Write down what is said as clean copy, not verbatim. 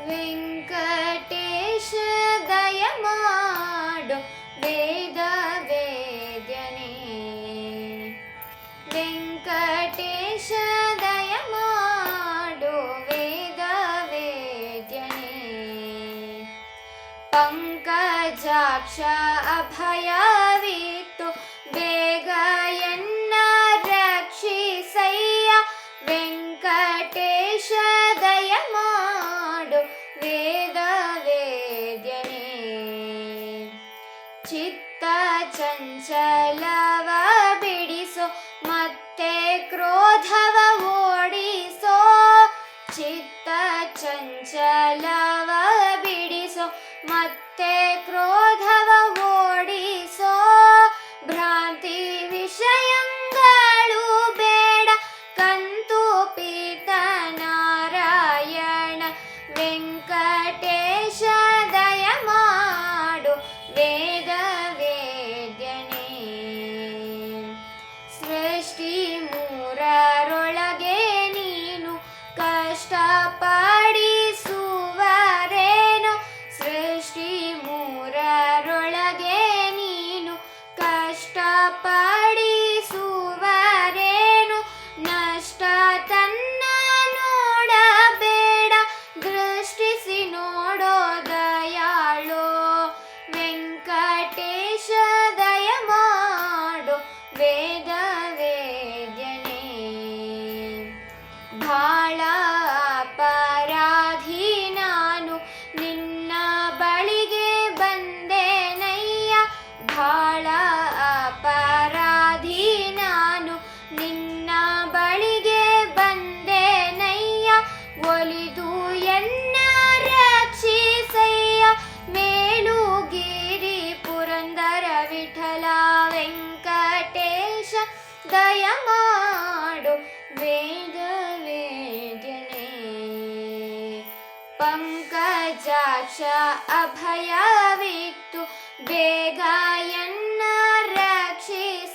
ವೆಂಕಟೇಶ ದಯಮಾಡು ವೇದ ವೇದ್ಯನೇ, ವೆಂಕಟೇಶ ದಯಮಾಡು ವೇದ ವೇದ್ಯನೇ, ಪಂಕಜಾಕ್ಷ ಅಭಯವಿತ್ತು ಬೇಗ ಎನ್ನ ರಕ್ಷಿಸಯ್ಯ, ವೆಂಕಟೇಶ ದಯಮಾಡು ವೇದ ವೇದ್ಯನೇ, ಚಿತ್ತ ಚಂಚಲವ ಬಿಡಿಸೋ ಮತ್ತೆ ಕ್ರೋಧವ ಓಡಿಸೋ, ಚಿತ್ತ ಚಂಚಲವ ಬಿಡಿಸೋ ಮತ್ತೆ ಕ್ರೋಧವ ಓಡಿಸೋ, ಭ್ರಾಂತಿ ವಿಷಯಗಳು ಬೇಡ ಕಂತು ಪೀತ ನಾರಾಯಣ, ವೆಂಕಟೇಶ ದಯಮಾಡು ವೇದ ವೇದ್ಯನೇ, ಸೃಷ್ಟಿ ಮೂರರೊಳಗೆ ನೀನು ಕಷ್ಟಪಡಿಸುವರೇನು, ಸೃಷ್ಟಿ ಮೂರರೊಳಗೆ ನೀನು ಕಷ್ಟಪಡಿಸುವರೇನು, ನಷ್ಟ ತನ್ನ ನೋಡಬೇಡ ದೃಷ್ಟಿಸಿ ನೋಡೋ ದಯಾಳೋ, ವೆಂಕಟೇಶ ದಯಮಾಡು ವೇದ ವೇದ್ಯನೇ, ಭಾಳ ಅಪರಾಧಿ ನಾನು ನಿನ್ನ ಬಳಿಗೆ ಬಂದೇನಯ್ಯ, ಭಾಳ ಅಪರಾಧಿ ನಾನು ನಿನ್ನ ಬಳಿಗೆ ಬಂದೇನಯ್ಯ, ಒಲಿದು ಎನ್ನ ರಕ್ಷಿಸಯ್ಯ, ಮೇಲುಗಿರಿ ಪುರಂದರ ವಿಠಲ, ವೆಂಕಟೇಶ ದಯಮಾಡು ವೇದ ವೇದ್ಯನೇ, ಪಂಕಜಾಕ್ಷ ಅಭಯವಿತ್ತು ಬೇಗ ಎನ್ನ ರಕ್ಷಿಸ